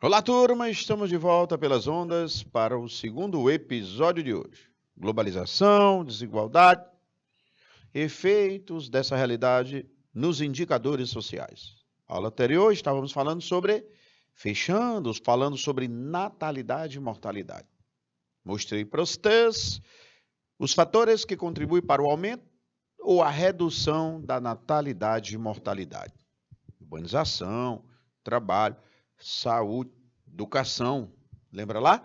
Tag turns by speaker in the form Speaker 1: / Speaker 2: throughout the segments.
Speaker 1: Olá, turma! Estamos de volta pelas ondas para o segundo episódio de hoje. Globalização, desigualdade, efeitos dessa realidade nos indicadores sociais. Na aula anterior estávamos falando sobre natalidade e mortalidade. Mostrei para vocês os fatores que contribuem para o aumento ou a redução da natalidade e mortalidade. Urbanização, trabalho, saúde, educação. Lembra lá?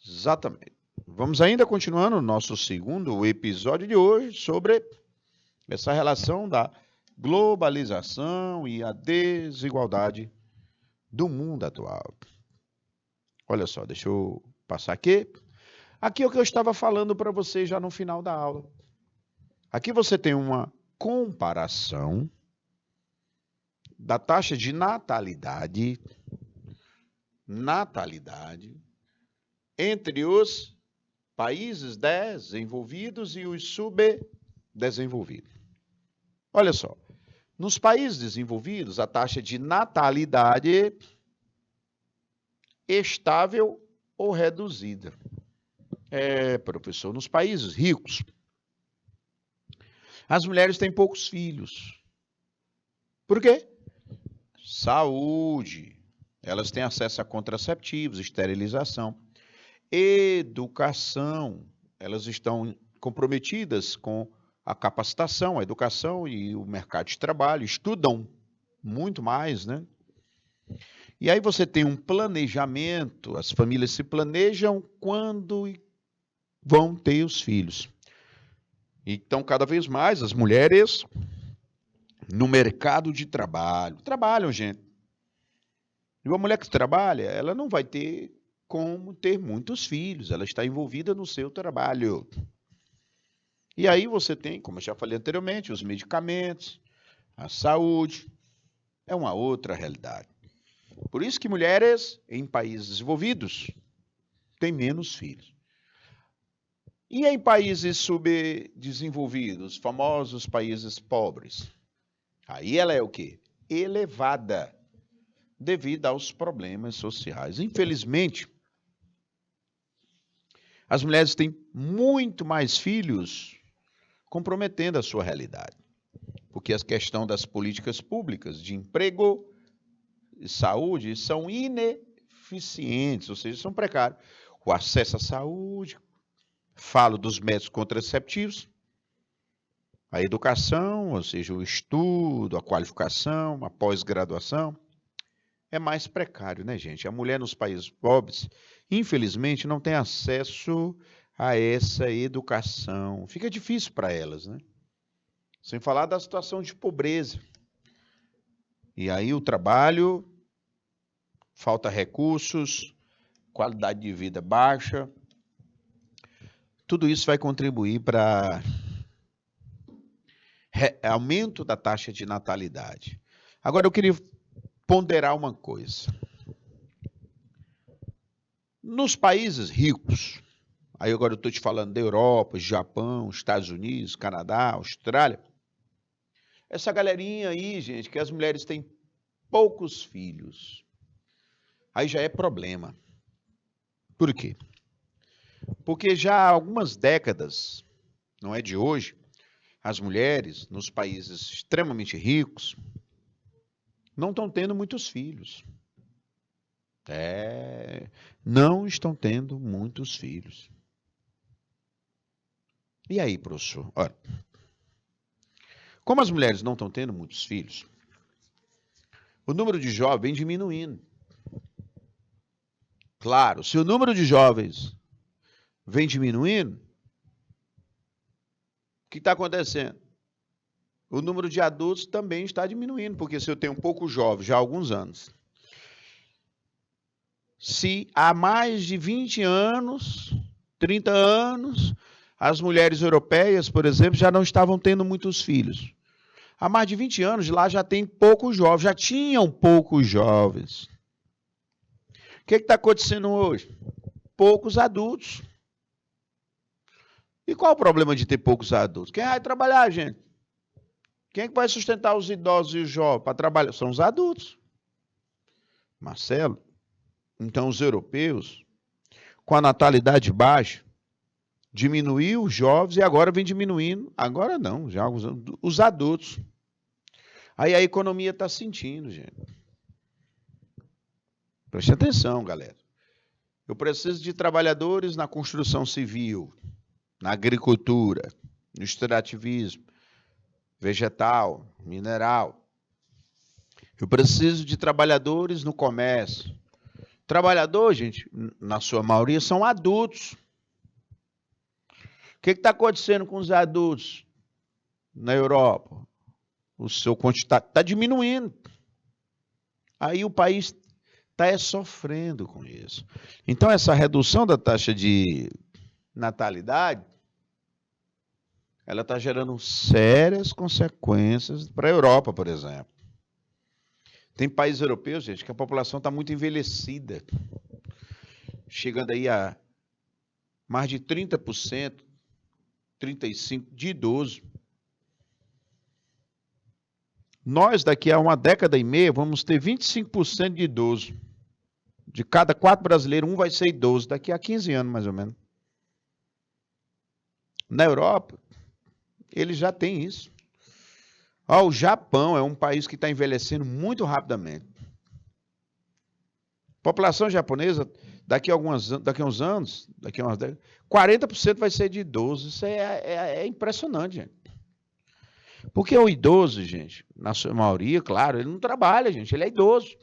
Speaker 1: Exatamente. Vamos ainda continuando o nosso segundo episódio de hoje sobre essa relação da globalização e a desigualdade do mundo atual. Olha só, deixa eu passar aqui. Aqui é o que eu estava falando para vocês já no final da aula. Aqui você tem uma comparação da taxa de natalidade entre os países desenvolvidos e os subdesenvolvidos. Olha só, nos países desenvolvidos, a taxa de natalidade estável ou reduzida. Professor, nos países ricos, as mulheres têm poucos filhos. Por quê? Saúde. Elas têm acesso a contraceptivos, esterilização, educação. Elas estão comprometidas com a capacitação, a educação e o mercado de trabalho, estudam muito mais, né? E aí você tem um planejamento, as famílias se planejam quando vão ter os filhos. Então, cada vez mais, as mulheres no mercado de trabalho, trabalham, gente. E uma mulher que trabalha, ela não vai ter como ter muitos filhos, ela está envolvida no seu trabalho. E aí você tem, como eu já falei anteriormente, os medicamentos, a saúde, é uma outra realidade. Por isso que mulheres em países desenvolvidos têm menos filhos. E em países subdesenvolvidos, famosos países pobres, aí ela é o quê? Elevada, devido aos problemas sociais. Infelizmente, as mulheres têm muito mais filhos, comprometendo a sua realidade. Porque a questão das políticas públicas de emprego e saúde são ineficientes, ou seja, são precários. O acesso à saúde, falo dos métodos contraceptivos, a educação, ou seja, o estudo, a qualificação, a pós-graduação, é mais precário, né, gente? A mulher nos países pobres, infelizmente, não tem acesso a essa educação. Fica difícil para elas, né? Sem falar da situação de pobreza. E aí o trabalho, falta recursos, qualidade de vida baixa. Tudo isso vai contribuir para aumento da taxa de natalidade. Agora, eu queria ponderar uma coisa. Nos países ricos, aí agora eu estou te falando da Europa, Japão, Estados Unidos, Canadá, Austrália, essa galerinha aí, gente, que as mulheres têm poucos filhos, aí já é problema. Por quê? Porque já há algumas décadas, não é de hoje, as mulheres nos países extremamente ricos não estão tendo muitos filhos. Não estão tendo muitos filhos. E aí, professor? Olha, como as mulheres não estão tendo muitos filhos, o número de jovens vem diminuindo. Claro, se o número de jovens vem diminuindo, o que está acontecendo? O número de adultos também está diminuindo, porque se eu tenho poucos jovens já há alguns anos, se há mais de 20 anos, 30 anos, as mulheres europeias, por exemplo, já não estavam tendo muitos filhos. Há mais de 20 anos, lá já tem poucos jovens, já tinham poucos jovens. O que está acontecendo hoje? Poucos adultos. E qual o problema de ter poucos adultos? Quem vai trabalhar, gente? Quem é que vai sustentar os idosos e os jovens para trabalhar? São os adultos. Marcelo, Então, os europeus, com a natalidade baixa, diminuiu os jovens e agora vem diminuindo. Agora não, já os adultos. Aí a economia está sentindo, gente. Preste atenção, galera. Eu preciso de trabalhadores na construção civil, na agricultura, no extrativismo, vegetal, mineral. Eu preciso de trabalhadores no comércio. Trabalhador, gente, na sua maioria, são adultos. O que está acontecendo com os adultos na Europa? O seu quantidade está diminuindo. Aí o país está sofrendo com isso. Então, essa redução da taxa de natalidade, ela está gerando sérias consequências para a Europa, por exemplo. Tem países europeus, gente, que a população está muito envelhecida, chegando aí a mais de 30%, 35% de idoso. Nós, daqui a uma década e meia, vamos ter 25% de idoso. De cada 4 brasileiros, um vai ser idoso, daqui a 15 anos, mais ou menos. Na Europa, eles já têm isso. O Japão é um país que está envelhecendo muito rapidamente. População japonesa, daqui a uns anos, daqui a umas décadas, 40% vai ser de idosos. Isso é impressionante, gente. Porque o idoso, gente, na sua maioria, claro, ele não trabalha, gente, ele é idoso.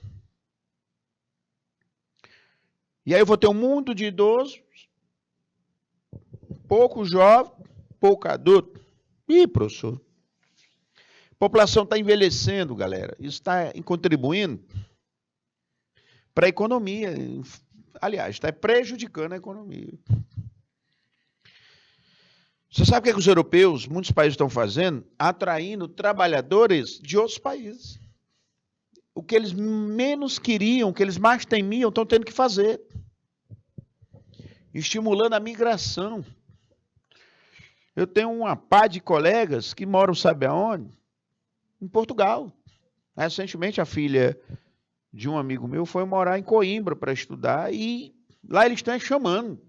Speaker 1: E aí eu vou ter um mundo de idosos, pouco jovem, pouco adulto. Ih, professor, a população está envelhecendo, galera. Isso está contribuindo para a economia. Aliás, está prejudicando a economia. Você sabe o que os europeus, muitos países estão fazendo? Atraindo trabalhadores de outros países. O que eles menos queriam, o que eles mais temiam, estão tendo que fazer. Estimulando a migração. Eu tenho uma pá de colegas que moram, sabe aonde? Em Portugal. Recentemente, a filha de um amigo meu foi morar em Coimbra para estudar e lá eles estão chamando.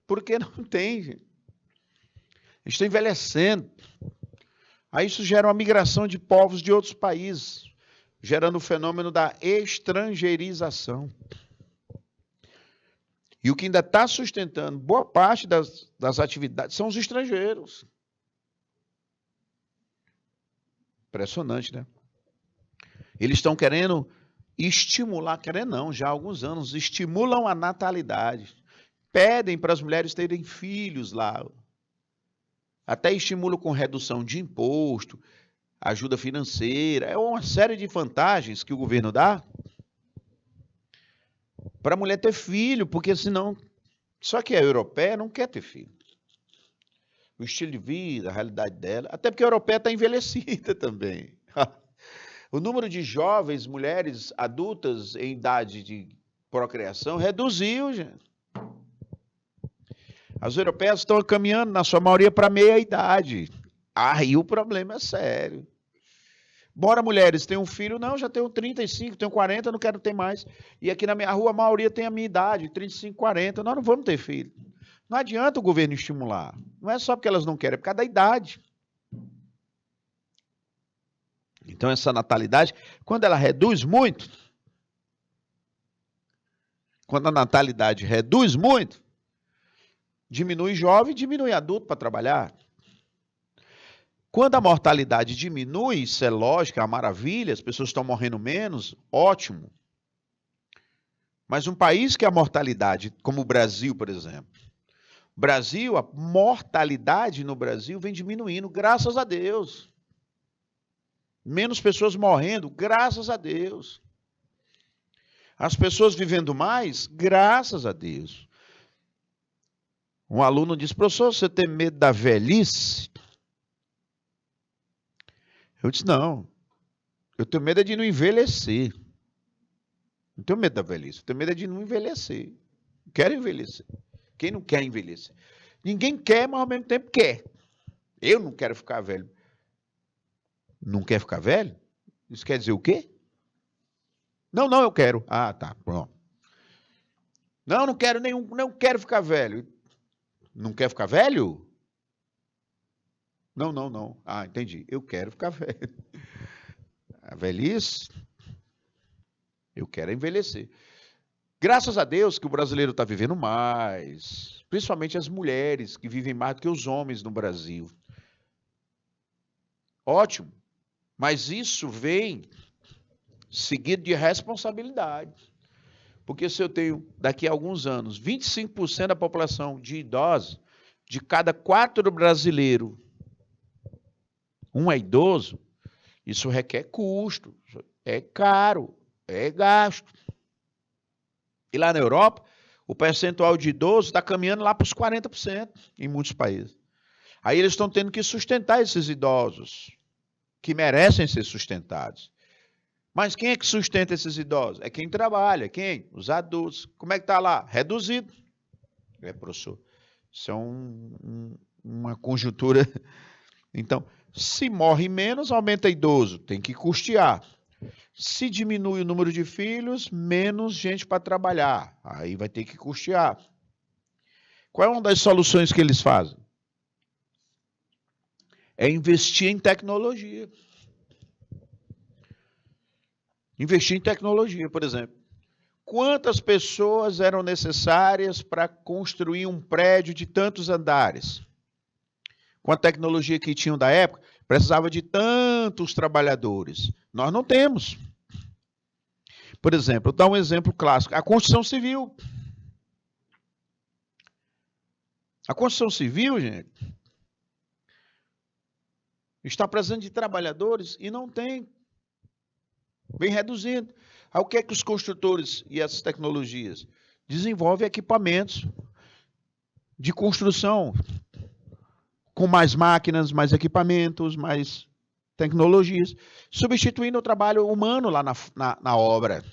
Speaker 1: Porque não tem, gente. Eles estão envelhecendo. Aí isso gera uma migração de povos de outros países, gerando o fenômeno da estrangeirização. E o que ainda está sustentando boa parte das atividades são os estrangeiros. Impressionante, né? Eles estão querendo estimular, já há alguns anos, estimulam a natalidade. Pedem para as mulheres terem filhos lá. Até estimulam com redução de imposto, ajuda financeira. É uma série de vantagens que o governo dá para a mulher ter filho, porque senão... Só que a europeia não quer ter filho. O estilo de vida, a realidade dela, até porque a europeia está envelhecida também. O número de jovens, mulheres adultas em idade de procriação reduziu, gente. As europeias estão caminhando, na sua maioria, para meia-idade. Aí o problema é sério. Bora, mulheres, tem um filho? Não, já tenho 35, tenho 40, não quero ter mais. E aqui na minha rua, a maioria tem a minha idade, 35, 40. Nós não vamos ter filho. Não adianta o governo estimular. Não é só porque elas não querem, é por causa da idade. Então, essa natalidade, quando ela reduz muito, quando a natalidade reduz muito, diminui jovem, diminui adulto para trabalhar. Quando a mortalidade diminui, isso é lógico, é uma maravilha, as pessoas estão morrendo menos, ótimo. Mas um país que a mortalidade, como o Brasil, por exemplo, Brasil, a mortalidade no Brasil vem diminuindo, graças a Deus. Menos pessoas morrendo, graças a Deus. As pessoas vivendo mais, graças a Deus. Um aluno disse, professor, você tem medo da velhice? Eu disse, não. Eu tenho medo de não envelhecer. Não tenho medo da velhice, eu tenho medo de não envelhecer. Quero envelhecer. Quem não quer envelhecer? Ninguém quer, mas ao mesmo tempo quer. Eu não quero ficar velho. Não quer ficar velho? Isso quer dizer o quê? Não, não, eu quero. Ah, tá, pronto. Não, não quero nenhum, não quero ficar velho. Não quer ficar velho? Não, não, não. Ah, entendi. Eu quero ficar velho. A velhice, eu quero envelhecer. Graças a Deus que o brasileiro está vivendo mais, principalmente as mulheres que vivem mais do que os homens no Brasil. Ótimo, mas isso vem seguido de responsabilidade. Porque se eu tenho, daqui a alguns anos, 25% da população de idosos, de cada 4 brasileiros, um é idoso, isso requer custo, é caro, é gasto. E lá na Europa, o percentual de idosos está caminhando lá para os 40% em muitos países. Aí eles estão tendo que sustentar esses idosos, que merecem ser sustentados. Mas quem é que sustenta esses idosos? É quem trabalha. Quem? Os adultos. Como é que está lá? Reduzido. Professor, isso é uma conjuntura. Então, se morre menos, aumenta idoso. Tem que custear. Se diminui o número de filhos, menos gente para trabalhar. Aí vai ter que custear. Qual é uma das soluções que eles fazem? É investir em tecnologia. Investir em tecnologia, por exemplo. Quantas pessoas eram necessárias para construir um prédio de tantos andares? Com a tecnologia que tinham da época, precisava de tantos trabalhadores. Nós não temos. Por exemplo, vou dar um exemplo clássico. A construção civil. A construção civil, gente, está precisando de trabalhadores e não tem. Vem reduzindo. Aí o que é que os construtores e essas tecnologias desenvolvem? Equipamentos de construção com mais máquinas, mais equipamentos, mais tecnologias, substituindo o trabalho humano lá na obra.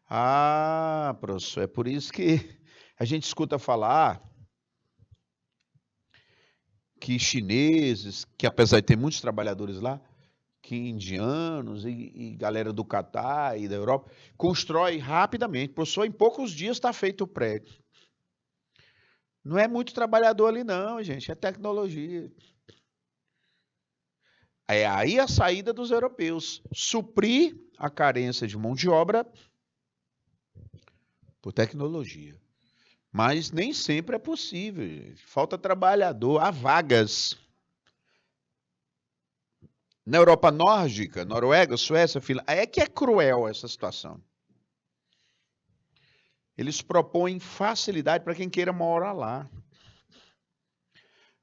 Speaker 1: Ah, professor, é por isso que a gente escuta falar que chineses, que apesar de ter muitos trabalhadores lá, que indianos e galera do Catar e da Europa, constrói rapidamente. Professor, em poucos dias está feito o prédio. Não é muito trabalhador ali não, gente, é tecnologia. É aí a saída dos europeus, suprir a carência de mão de obra por tecnologia. Mas nem sempre é possível, gente. Falta trabalhador, há vagas. Na Europa nórdica, Noruega, Suécia, Finlândia, é que é cruel essa situação. Eles propõem facilidade para quem queira morar lá.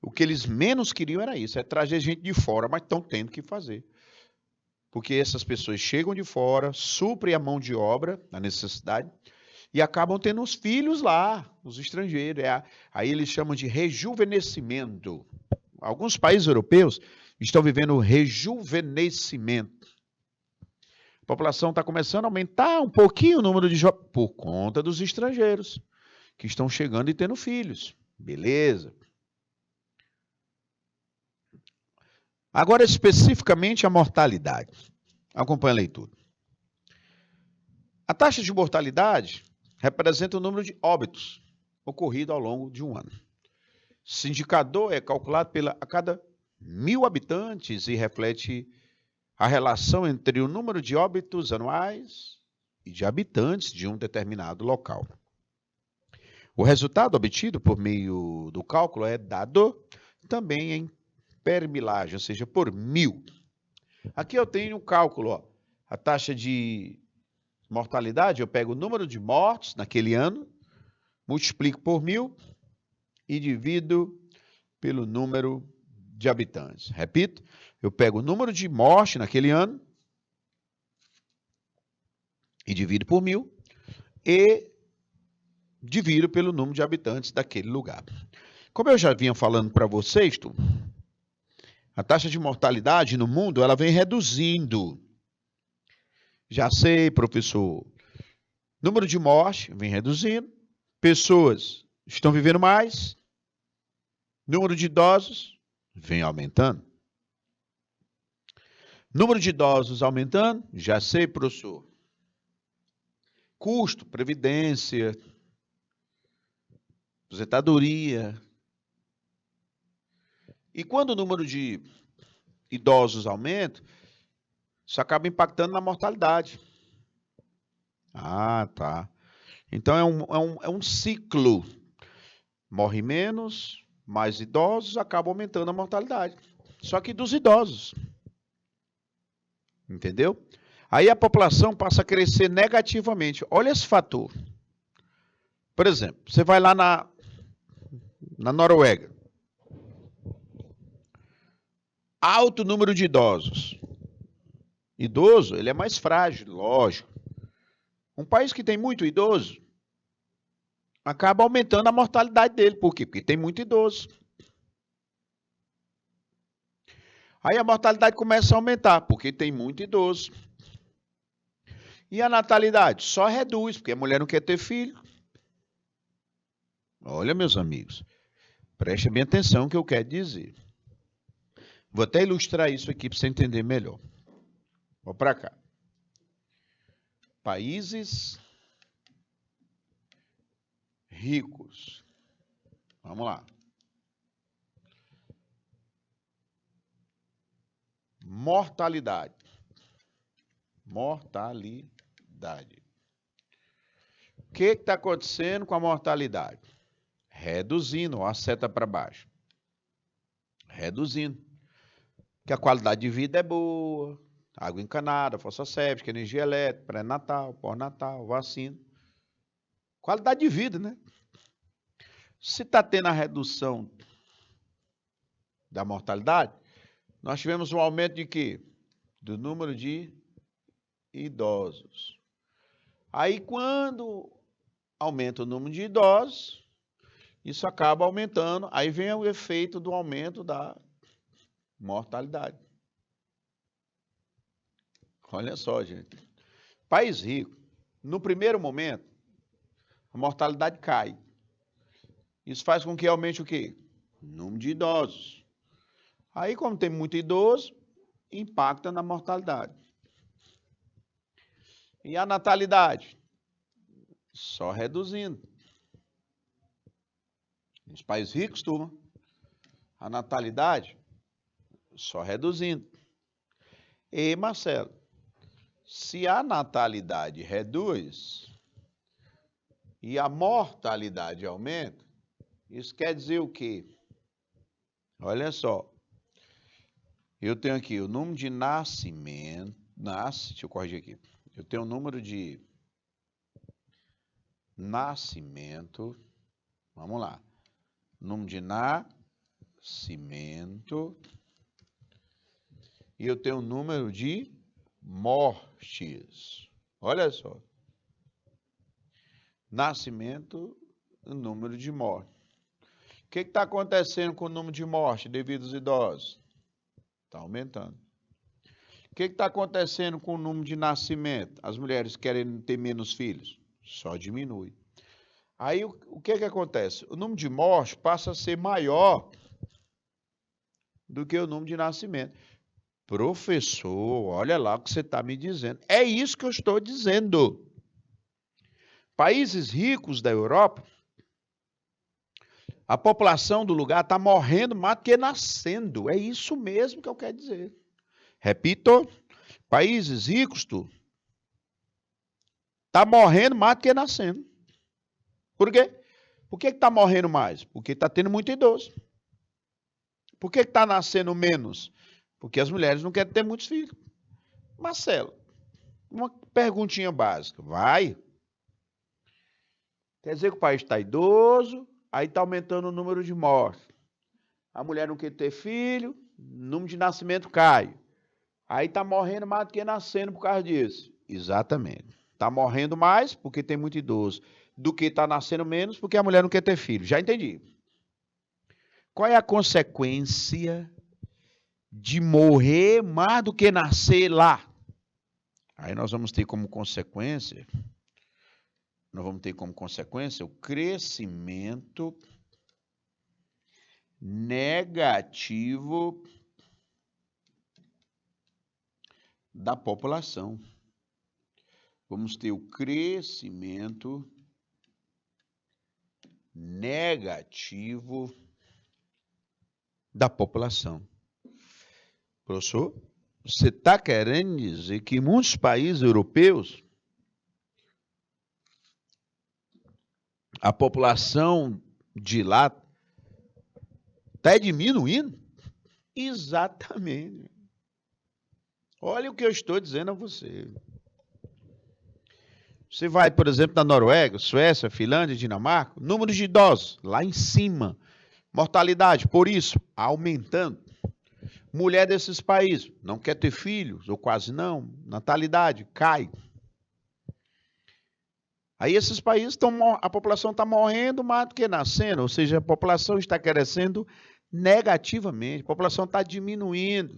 Speaker 1: O que eles menos queriam era isso, é trazer gente de fora, mas estão tendo que fazer. Porque essas pessoas chegam de fora, suprem a mão de obra, a necessidade, e acabam tendo os filhos lá, os estrangeiros. Aí eles chamam de rejuvenescimento. Alguns países europeus estão vivendo o rejuvenescimento. A população está começando a aumentar um pouquinho o número de jovens por conta dos estrangeiros que estão chegando e tendo filhos. Beleza. Agora, especificamente, a mortalidade. Acompanhe a leitura. A taxa de mortalidade representa o número de óbitos ocorridos ao longo de um ano. Esse indicador é calculado a cada 1.000 habitantes e reflete a relação entre o número de óbitos anuais e de habitantes de um determinado local. O resultado obtido por meio do cálculo é dado também em permilagem, ou seja, por 1.000. Aqui eu tenho um cálculo, ó, a taxa de mortalidade, eu pego o número de mortes naquele ano, multiplico por 1.000 e divido pelo número de habitantes. Repito, eu pego o número de mortes naquele ano e divido por 1.000 e divido pelo número de habitantes daquele lugar. Como eu já vinha falando para vocês, a taxa de mortalidade no mundo ela vem reduzindo. Já sei, professor. Número de mortes vem reduzindo. Pessoas estão vivendo mais. Número de idosos vem aumentando. Número de idosos aumentando, já sei, professor. custo, previdência, aposentadoria. E quando o número de idosos aumenta, isso acaba impactando na mortalidade. Ah, tá. Então é um ciclo. Morre menos, mais idosos, acaba aumentando a mortalidade. Só que dos idosos. Entendeu? Aí a população passa a crescer negativamente. Olha esse fator. Por exemplo, você vai lá na Noruega. Alto número de idosos. Idoso, ele é mais frágil, lógico. Um país que tem muito idoso, acaba aumentando a mortalidade dele. Por quê? Porque tem muito idoso. Aí a mortalidade começa a aumentar, porque tem muito idoso. E a natalidade? Só reduz, porque a mulher não quer ter filho. Olha, meus amigos, preste bem atenção no que eu quero dizer. Vou até ilustrar isso aqui para você entender melhor. Vou para cá. Países ricos. Vamos lá. Mortalidade. Mortalidade. O que está acontecendo com a mortalidade? Reduzindo, ó, a seta para baixo. Reduzindo. Porque a qualidade de vida é boa. Água encanada, fossa séptica, energia elétrica, pré-natal, pós-natal, vacina. Qualidade de vida, né? Se está tendo a redução da mortalidade, nós tivemos um aumento de quê? Do número de idosos. Aí, quando aumenta o número de idosos, isso acaba aumentando, aí vem o efeito do aumento da mortalidade. Olha só, gente. País rico, no primeiro momento, a mortalidade cai. Isso faz com que aumente o quê? O número de idosos. Aí, como tem muito idoso, impacta na mortalidade. E a natalidade? Só reduzindo. Nos países ricos, turma, a natalidade só reduzindo. E, Marcelo, se a natalidade reduz e a mortalidade aumenta, isso quer dizer o quê? Olha só. Eu tenho aqui o número de nascimento. Deixa eu corrigir aqui. Eu tenho o número de nascimento. Vamos lá. Número de nascimento. E eu tenho o número de mortes. Olha só. Nascimento, o número de mortes. O que está acontecendo com o número de mortes devido aos idosos? Está aumentando. O que está acontecendo com o número de nascimento? As mulheres querem ter menos filhos? Só diminui. Aí o que acontece? O número de mortes passa a ser maior do que o número de nascimento. Professor, olha lá o que você está me dizendo. É isso que eu estou dizendo. Países ricos da Europa, a população do lugar está morrendo mais do que nascendo. É isso mesmo que eu quero dizer. Repito, países ricos, está morrendo mais do que nascendo. Por quê? Por que está morrendo mais? Porque está tendo muito idoso. Por que está nascendo menos? Porque as mulheres não querem ter muitos filhos. Marcelo, uma perguntinha básica. Vai. Quer dizer que o país está idoso, aí está aumentando o número de mortes. A mulher não quer ter filho, o número de nascimento cai. Aí está morrendo mais do que nascendo por causa disso. Exatamente. Está morrendo mais porque tem muito idoso, do que está nascendo menos porque a mulher não quer ter filho. Já entendi. Qual é a consequência de morrer mais do que nascer lá? Aí nós vamos ter como consequência, o crescimento negativo da população. vamos ter o crescimento negativo da população. Professor, você está querendo dizer que muitos países europeus, a população de lá está diminuindo? Exatamente. Olha o que eu estou dizendo a você. Você vai, por exemplo, na Noruega, Suécia, Finlândia, Dinamarca, número de idosos lá em cima. Mortalidade, por isso, aumentando. Mulher desses países não quer ter filhos, ou quase não. Natalidade cai. Aí esses países, a população está morrendo mais do que nascendo, ou seja, a população está crescendo negativamente, a população está diminuindo.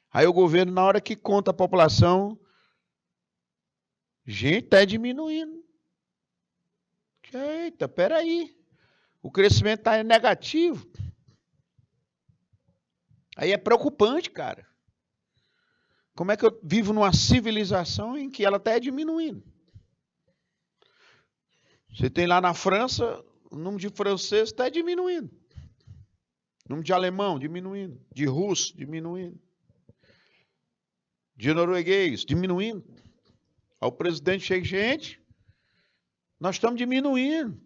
Speaker 1: Aí o governo, na hora que conta a população, gente, está diminuindo. Eita, peraí. O crescimento está negativo. Aí é preocupante, cara. Como é que eu vivo numa civilização em que ela está diminuindo? Você tem lá na França, o número de franceses está diminuindo. O número de alemão diminuindo. De russo diminuindo. De norueguês diminuindo. Aí o presidente chega, gente, nós estamos diminuindo.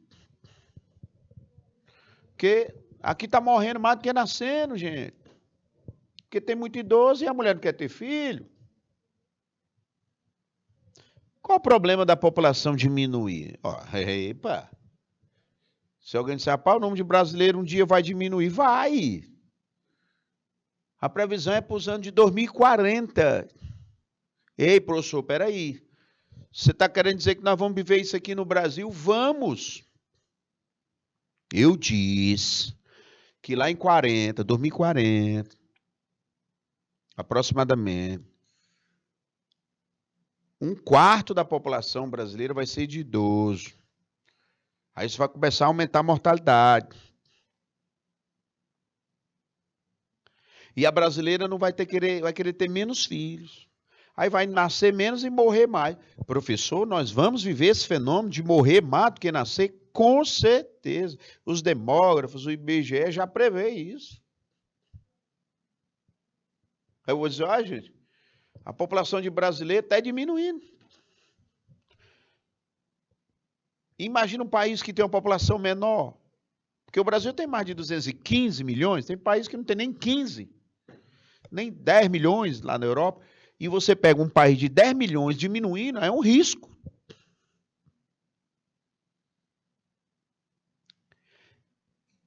Speaker 1: Porque aqui está morrendo mais do que nascendo, gente. Porque tem muito idoso e a mulher não quer ter filho. Qual o problema da população diminuir? Epa. Se alguém disser, o número de brasileiros um dia vai diminuir, vai. A previsão é para os anos de 2040. Ei, professor, peraí. Você está querendo dizer que nós vamos viver isso aqui no Brasil? Vamos. Eu disse que lá em 2040, aproximadamente, 1/4 da população brasileira vai ser de idoso. Aí isso vai começar a aumentar a mortalidade. E a brasileira não vai querer ter menos filhos. Aí vai nascer menos e morrer mais. Professor, nós vamos viver esse fenômeno de morrer mais do que nascer? Com certeza. Os demógrafos, o IBGE já prevê isso. Eu vou dizer, gente, a população de brasileiros está diminuindo. Imagina um país que tem uma população menor. Porque o Brasil tem mais de 215 milhões, tem país que não tem nem 15, nem 10 milhões lá na Europa. E você pega um país de 10 milhões diminuindo, é um risco.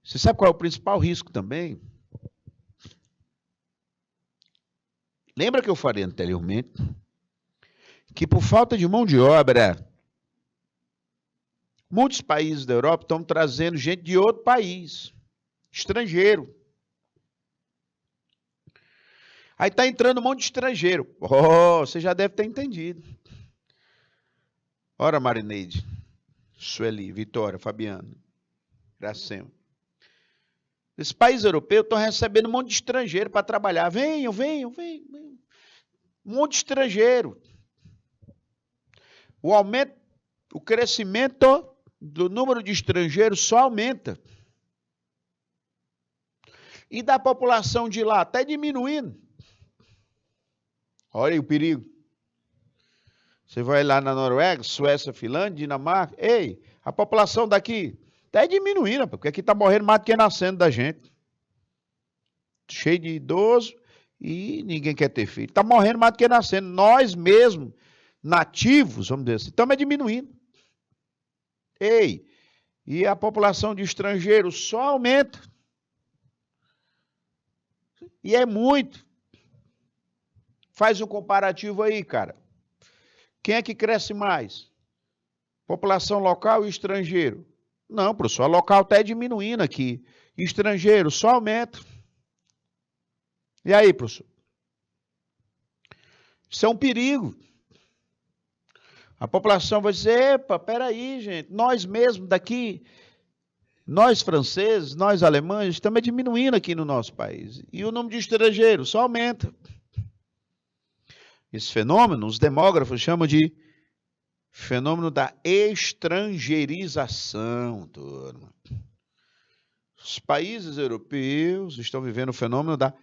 Speaker 1: Você sabe qual é o principal risco também? Lembra que eu falei anteriormente que por falta de mão de obra, muitos países da Europa estão trazendo gente de outro país, estrangeiro. Aí está entrando um monte de estrangeiro. Você já deve ter entendido. Ora, Marineide, Sueli, Vitória, Fabiano, Gracema. Esses países europeus estão recebendo um monte de estrangeiro para trabalhar. Venham. Um monte de estrangeiro. O crescimento do número de estrangeiros só aumenta. E da população de lá está diminuindo. Olha aí o perigo. Você vai lá na Noruega, Suécia, Finlândia, Dinamarca. Ei, a população daqui está diminuindo, porque aqui está morrendo mais do que nascendo da gente. Cheio de idoso e ninguém quer ter filho. Está morrendo mais do que nascendo. Nós mesmos, nativos, vamos dizer assim, estamos diminuindo. Ei, e a população de estrangeiros só aumenta. E é muito. Faz um comparativo aí, cara. Quem é que cresce mais? População local e estrangeiro? Não, professor, a local está diminuindo aqui. Estrangeiro só aumenta. E aí, professor? Isso é um perigo. A população vai dizer, epa, peraí, gente, nós mesmos daqui, nós franceses, nós alemães, estamos diminuindo aqui no nosso país. E o número de estrangeiros só aumenta. Esse fenômeno, os demógrafos chamam de fenômeno da estrangeirização, turma. Os países europeus estão vivendo o fenômeno da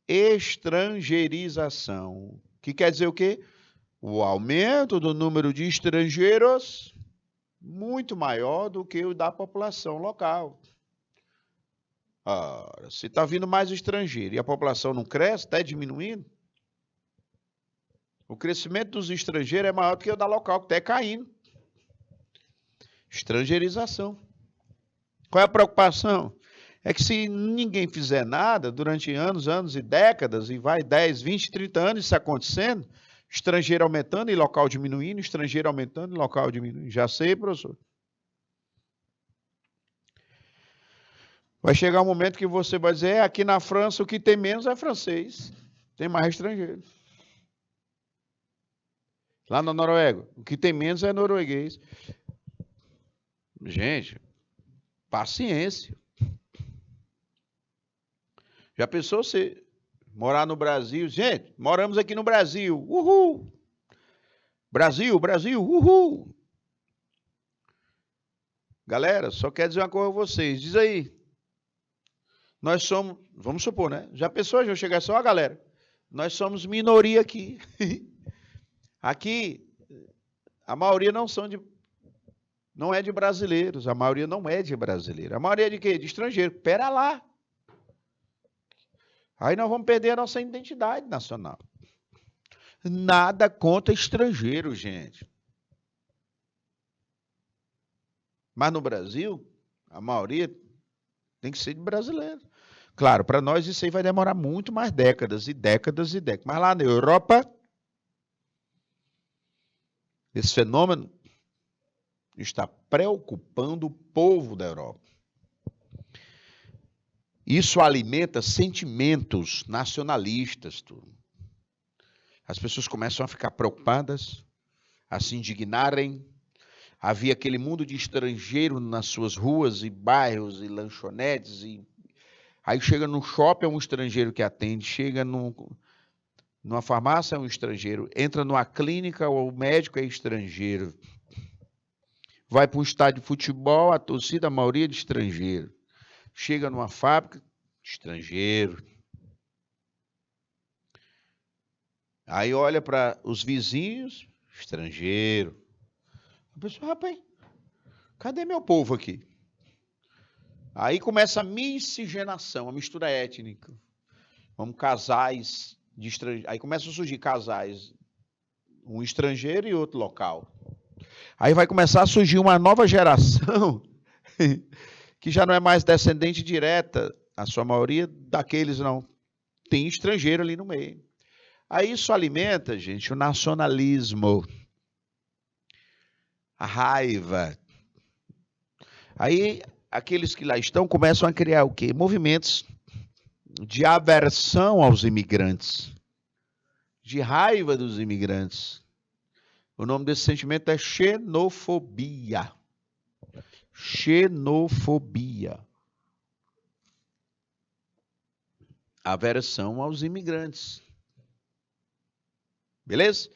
Speaker 1: estrangeirização, que quer dizer o quê? O aumento do número de estrangeiros muito maior do que o da população local. Ora, se está vindo mais estrangeiro e a população não cresce, está diminuindo, o crescimento dos estrangeiros é maior do que o da local, que está caindo. Estrangeirização. Qual é a preocupação? É que se ninguém fizer nada durante anos e décadas, e vai 10, 20, 30 anos isso acontecendo, estrangeiro aumentando e local diminuindo, estrangeiro aumentando e local diminuindo. Já sei, professor. Vai chegar um momento que você vai dizer, aqui na França o que tem menos é francês, tem mais estrangeiro. Lá na Noruega, o que tem menos é norueguês. Gente, paciência. Já pensou você morar no Brasil? Gente, moramos aqui no Brasil. Uhul! Brasil, Brasil, uhul! Galera, só quero dizer uma coisa a vocês. Diz aí. Nós somos, vamos supor, né? Já pensou, já chegar só a galera. Nós somos minoria aqui. Aqui, a maioria não é de brasileiros. A maioria não é de brasileiro. A maioria é de quê? De estrangeiro. Pera lá. Aí nós vamos perder a nossa identidade nacional. Nada contra estrangeiro, gente. Mas no Brasil, a maioria tem que ser de brasileiro. Claro, para nós isso aí vai demorar muito mais décadas e décadas e décadas. Mas lá na Europa, esse fenômeno está preocupando o povo da Europa. Isso alimenta sentimentos nacionalistas. Tudo. As pessoas começam a ficar preocupadas, a se indignarem. Havia aquele mundo de estrangeiro nas suas ruas e bairros e lanchonetes. Aí chega no shopping, é um estrangeiro que atende. Chega numa farmácia, é um estrangeiro. Entra numa clínica, o médico é estrangeiro. Vai para um estádio de futebol, a torcida, a maioria é de estrangeiro. Chega numa fábrica, estrangeiro. Aí olha para os vizinhos, estrangeiro. A pessoa, rapaz, cadê meu povo aqui? Aí começa a miscigenação, a mistura étnica. Vamos casais de estrangeiros. Aí começam a surgir casais, um estrangeiro e outro local. Aí vai começar a surgir uma nova geração que já não é mais descendente direta, a sua maioria daqueles não. Tem estrangeiro ali no meio. Aí isso alimenta, gente, o nacionalismo, a raiva. Aí aqueles que lá estão começam a criar o quê? Movimentos de aversão aos imigrantes, de raiva dos imigrantes. O nome desse sentimento é xenofobia. Xenofobia. Aversão aos imigrantes. Beleza?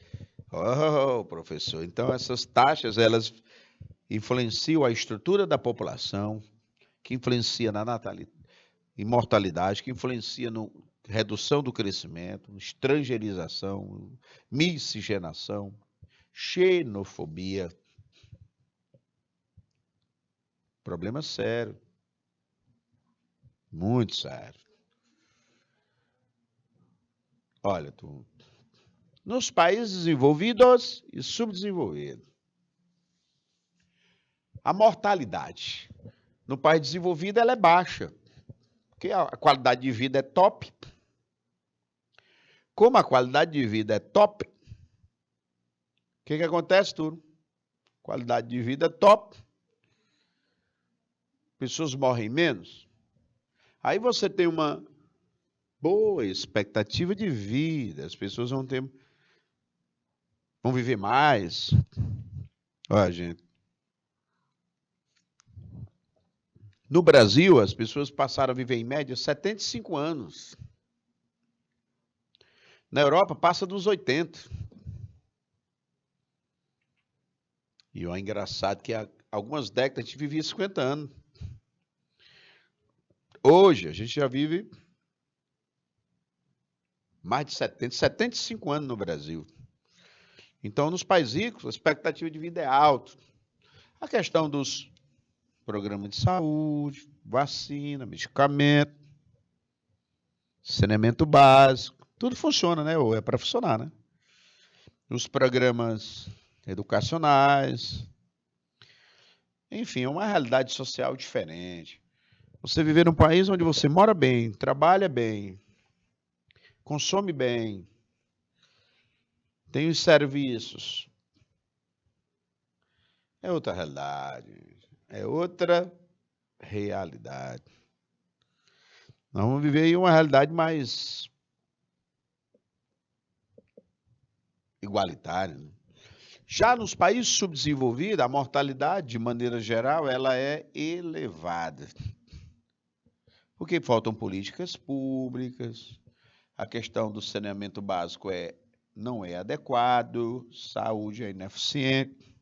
Speaker 1: Oh, professor, então essas taxas, elas influenciam a estrutura da população, que influencia na mortalidade, que influencia na redução do crescimento, estrangeirização, miscigenação, xenofobia. Problema sério. Muito sério. Olha, nos países desenvolvidos e subdesenvolvidos, a mortalidade no país desenvolvido ela é baixa, porque a qualidade de vida é top. Como a qualidade de vida é top, o que acontece, turma? Qualidade de vida é top. Pessoas morrem menos. Aí você tem uma boa expectativa de vida. As pessoas vão viver mais. Olha, gente. No Brasil, as pessoas passaram a viver em média 75 anos. Na Europa, passa dos 80. E é engraçado que há algumas décadas a gente vivia 50 anos. Hoje a gente já vive mais de 75 anos no Brasil. Então, nos países ricos, a expectativa de vida é alta. A questão dos programas de saúde, vacina, medicamento, saneamento básico, tudo funciona, né? Ou é para funcionar, né? Os programas educacionais, enfim, é uma realidade social diferente. Você viver num país onde você mora bem, trabalha bem, consome bem, tem os serviços, é outra realidade, é outra realidade. Nós vamos viver aí uma realidade mais igualitária, né? Já nos países subdesenvolvidos, a mortalidade, de maneira geral, ela é elevada. Porque faltam políticas públicas, a questão do saneamento básico não é adequado, saúde é ineficiente.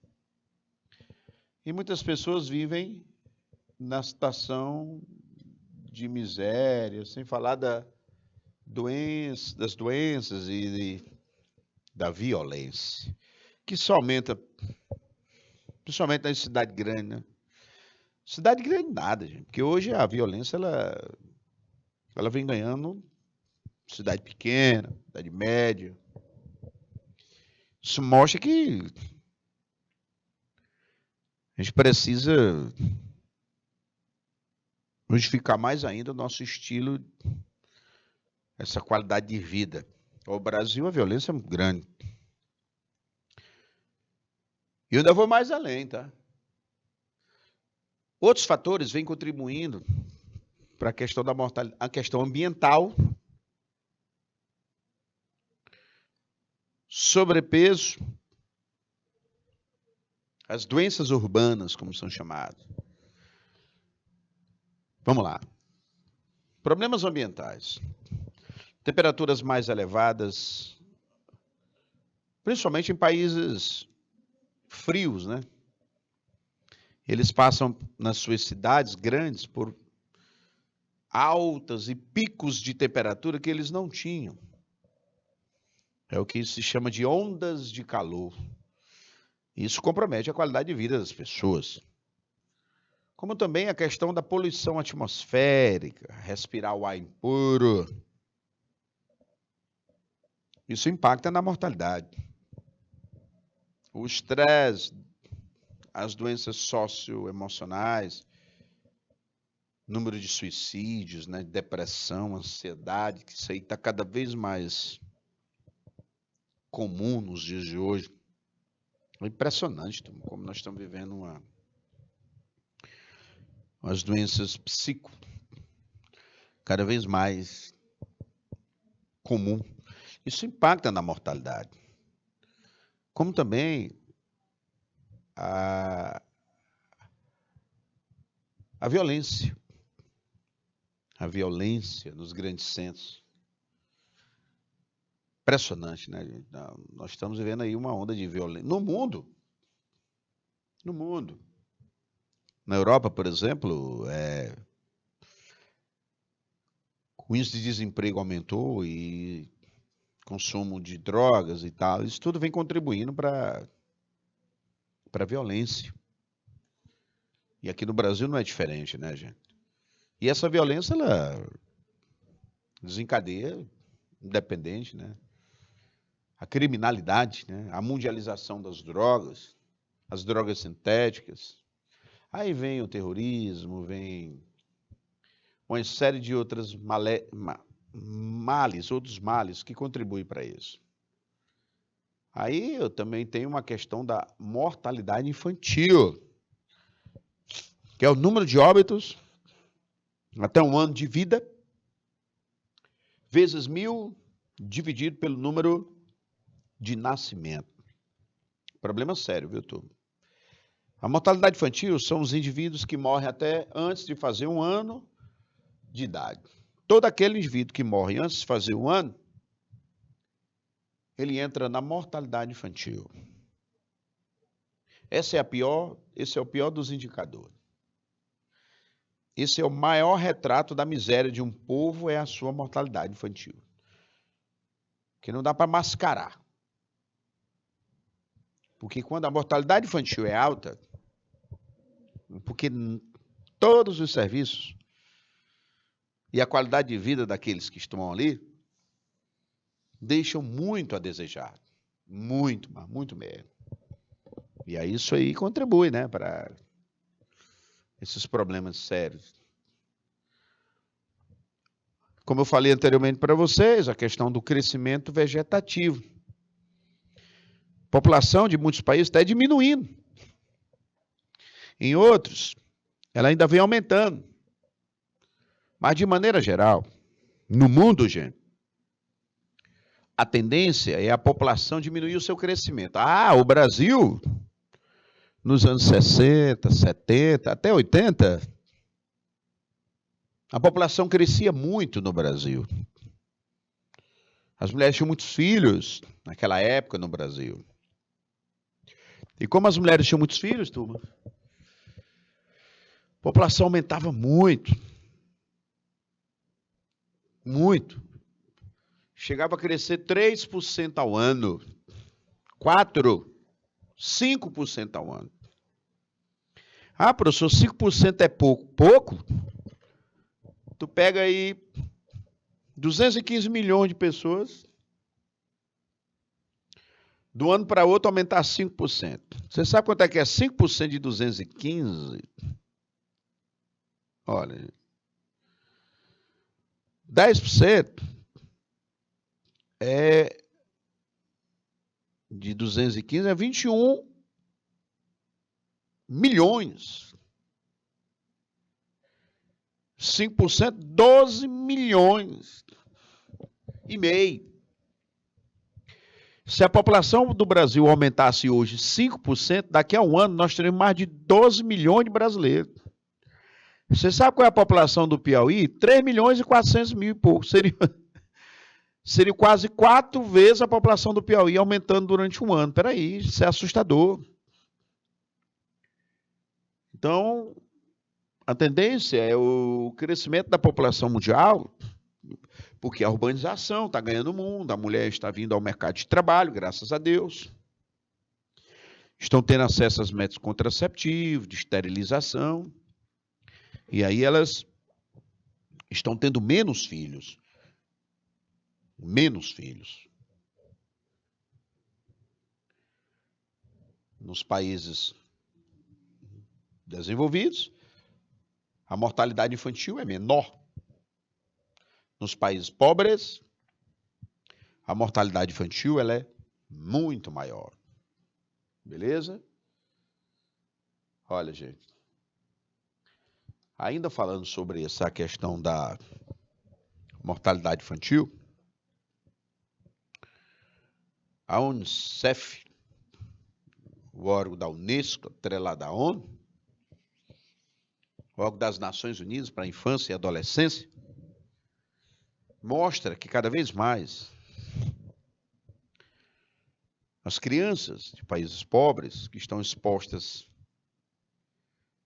Speaker 1: E muitas pessoas vivem na situação de miséria, sem falar das doenças e da violência, que só aumenta, principalmente na cidade grande, né? Cidade grande nada, gente, porque hoje a violência ela vem ganhando cidade pequena, cidade média. Isso mostra que a gente precisa modificar mais ainda o nosso estilo, essa qualidade de vida. No Brasil, a violência é muito grande. E eu ainda vou mais além, tá? Outros fatores vêm contribuindo para a questão da mortalidade, a questão ambiental, sobrepeso, as doenças urbanas, como são chamadas. Vamos lá. Problemas ambientais. Temperaturas mais elevadas, principalmente em países frios, né? Eles passam nas suas cidades grandes por altas e picos de temperatura que eles não tinham. É o que se chama de ondas de calor. Isso compromete a qualidade de vida das pessoas. Como também a questão da poluição atmosférica, respirar o ar impuro. Isso impacta na mortalidade. O estresse, as doenças socioemocionais, número de suicídios, né, depressão, ansiedade, que isso aí está cada vez mais comum nos dias de hoje. É impressionante como nós estamos vivendo umas doenças cada vez mais comum. Isso impacta na mortalidade. Como também a violência. A violência nos grandes centros. Impressionante, né? Nós estamos vivendo aí uma onda de violência no mundo. No mundo. Na Europa, por exemplo, o índice de desemprego aumentou e consumo de drogas e tal. Isso tudo vem contribuindo para a violência. E aqui no Brasil não é diferente, né, gente? E essa violência, ela desencadeia, independente, né? A criminalidade, né? A mundialização das drogas, as drogas sintéticas. Aí vem o terrorismo, vem uma série de outros outros males que contribuem para isso. Aí eu também tenho uma questão da mortalidade infantil, que é o número de óbitos até um ano de vida, vezes 1000, dividido pelo número de nascimento. Problema sério, viu, turma? A mortalidade infantil são os indivíduos que morrem até antes de fazer um ano de idade. Todo aquele indivíduo que morre antes de fazer um ano, ele entra na mortalidade infantil. Esse é o pior dos indicadores. Esse é o maior retrato da miséria de um povo, é a sua mortalidade infantil. Que não dá para mascarar. Porque quando a mortalidade infantil é alta, porque todos os serviços e a qualidade de vida daqueles que estão ali deixam muito a desejar. Muito, mas muito mesmo. E aí isso aí contribui, né, para esses problemas sérios. Como eu falei anteriormente para vocês, a questão do crescimento vegetativo. A população de muitos países está diminuindo. Em outros, ela ainda vem aumentando. Mas, de maneira geral, no mundo, gente, a tendência é a população diminuir o seu crescimento. Ah, o Brasil, nos anos 60, 70, até 80, a população crescia muito no Brasil. As mulheres tinham muitos filhos naquela época no Brasil. E como as mulheres tinham muitos filhos, turma, a população aumentava muito. Muito. Chegava a crescer 3% ao ano. 4%, 5% ao ano. Ah, professor, 5% é pouco. Pouco? Tu pega aí 215 milhões de pessoas, do ano para outro aumentar 5%. Você sabe quanto é que é 5% de 215? Olha, 10% de 215 é 21 milhões. 5%, 12 milhões e meio. Se a população do Brasil aumentasse hoje 5%, daqui a um ano nós teremos mais de 12 milhões de brasileiros. Você sabe qual é a população do Piauí? 3 milhões e 400 mil e pouco. Seria quase 4 vezes a população do Piauí aumentando durante um ano. Peraí, isso é assustador. Então, a tendência é o crescimento da população mundial, porque a urbanização está ganhando o mundo, a mulher está vindo ao mercado de trabalho, graças a Deus. Estão tendo acesso aos métodos contraceptivos, de esterilização. E aí elas estão tendo menos filhos. Menos filhos. Nos países desenvolvidos, a mortalidade infantil é menor. Nos países pobres, a mortalidade infantil ela é muito maior. Beleza? Olha, gente. Ainda falando sobre essa questão da mortalidade infantil, a Unicef, o órgão da Unesco, atrelado à ONU, o órgão das Nações Unidas para a Infância e Adolescência, mostra que cada vez mais as crianças de países pobres que estão expostas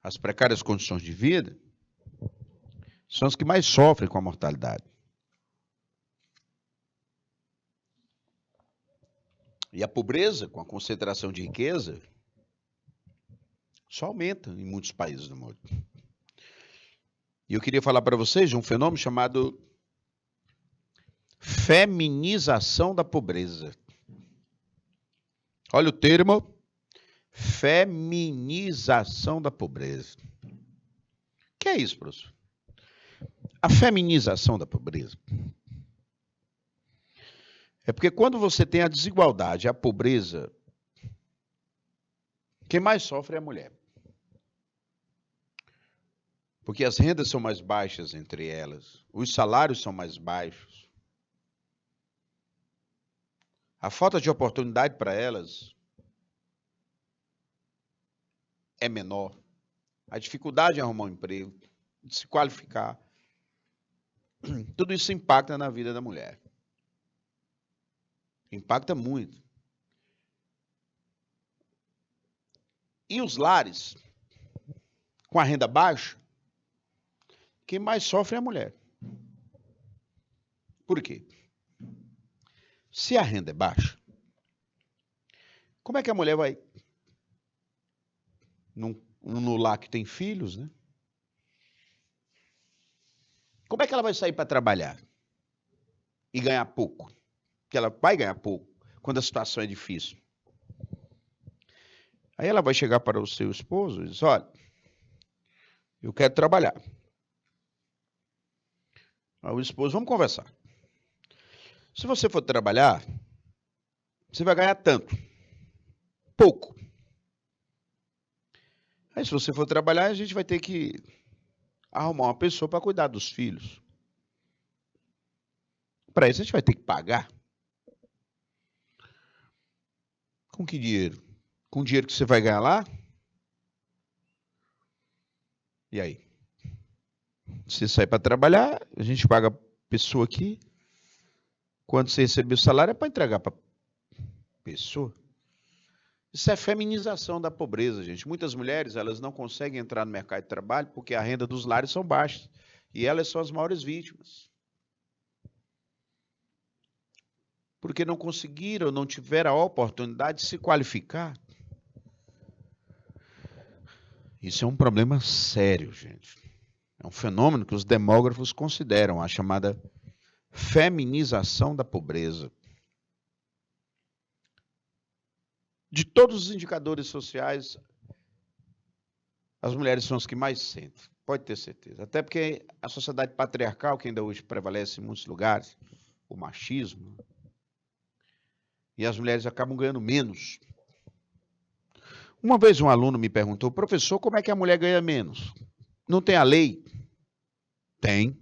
Speaker 1: às precárias condições de vida são as que mais sofrem com a mortalidade. E a pobreza, com a concentração de riqueza, só aumenta em muitos países do mundo. E eu queria falar para vocês de um fenômeno chamado feminização da pobreza. Olha o termo, feminização da pobreza. O que é isso, professor? A feminização da pobreza é porque quando você tem a desigualdade, a pobreza, quem mais sofre é a mulher. Porque as rendas são mais baixas entre elas, os salários são mais baixos. A falta de oportunidade para elas é menor. A dificuldade em arrumar um emprego, de se qualificar, tudo isso impacta na vida da mulher. Impacta muito. E os lares com a renda baixa, quem mais sofre é a mulher. Por quê? Se a renda é baixa, como é que a mulher vai no lar que tem filhos, né? Como é que ela vai sair para trabalhar e ganhar pouco? Porque ela vai ganhar pouco quando a situação é difícil. Aí ela vai chegar para o seu esposo e diz, olha, eu quero trabalhar. Aí o esposo, vamos conversar. Se você for trabalhar, você vai ganhar tanto. Pouco. Aí se você for trabalhar, a gente vai ter que arrumar uma pessoa para cuidar dos filhos. Para isso a gente vai ter que pagar. Com que dinheiro? Com o dinheiro que você vai ganhar lá? E aí? Você sai para trabalhar, a gente paga a pessoa aqui. Quando você receber o salário é para entregar para a pessoa. Isso é feminização da pobreza, gente. Muitas mulheres, elas não conseguem entrar no mercado de trabalho porque a renda dos lares são baixas. E elas são as maiores vítimas. Porque não conseguiram, não tiveram a oportunidade de se qualificar. Isso é um problema sério, gente. É um fenômeno que os demógrafos consideram a chamada feminização da pobreza. De todos os indicadores sociais, as mulheres são as que mais sentem, pode ter certeza. Até porque a sociedade patriarcal, que ainda hoje prevalece em muitos lugares, o machismo, e as mulheres acabam ganhando menos. Uma vez um aluno me perguntou, professor, como é que a mulher ganha menos? Não tem a lei? Tem.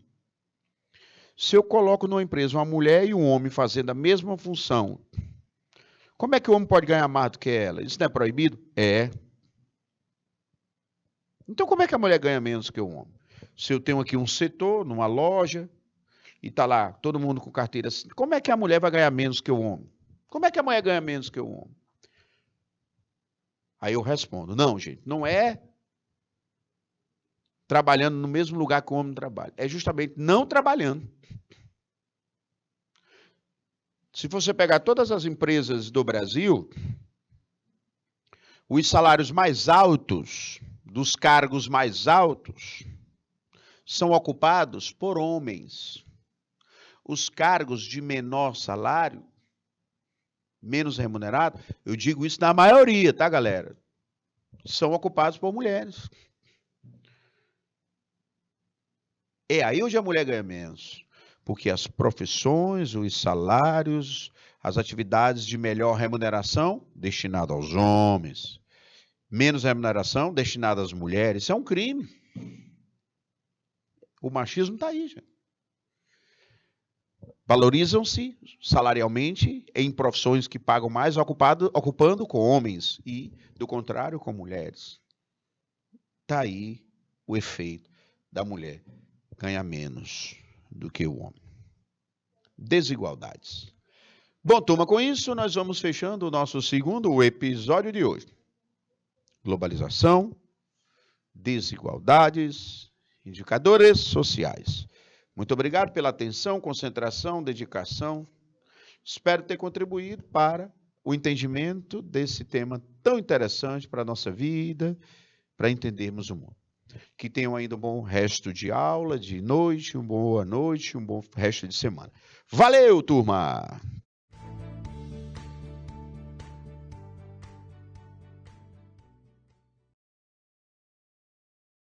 Speaker 1: Se eu coloco numa empresa uma mulher e um homem fazendo a mesma função, como é que o homem pode ganhar mais do que ela? Isso não é proibido? É. Então como é que a mulher ganha menos que o homem? Se eu tenho aqui um setor, numa loja, e está lá todo mundo com carteira assim, como é que a mulher vai ganhar menos que o homem? Como é que a mulher ganha menos que o homem? Aí eu respondo, não, gente, não é trabalhando no mesmo lugar que o homem trabalha. É justamente não trabalhando. Se você pegar todas as empresas do Brasil, os salários mais altos, dos cargos mais altos, são ocupados por homens. Os cargos de menor salário, menos remunerado, eu digo isso na maioria, tá, galera? São ocupados por mulheres. É aí onde a mulher ganha menos. Porque as profissões, os salários, as atividades de melhor remuneração, destinadas aos homens. Menos remuneração, destinada às mulheres. Isso é um crime. O machismo está aí, gente. Valorizam-se salarialmente em profissões que pagam mais, ocupando com homens e, do contrário, com mulheres. Está aí o efeito da mulher ganhar menos do que o homem. Desigualdades. Bom, turma, com isso nós vamos fechando o nosso segundo episódio de hoje. Globalização, desigualdades, indicadores sociais. Muito obrigado pela atenção, concentração, dedicação. Espero ter contribuído para o entendimento desse tema tão interessante para a nossa vida, para entendermos o mundo. Que tenham ainda um bom resto de aula, de noite, uma boa noite, um bom resto de semana. Valeu, turma!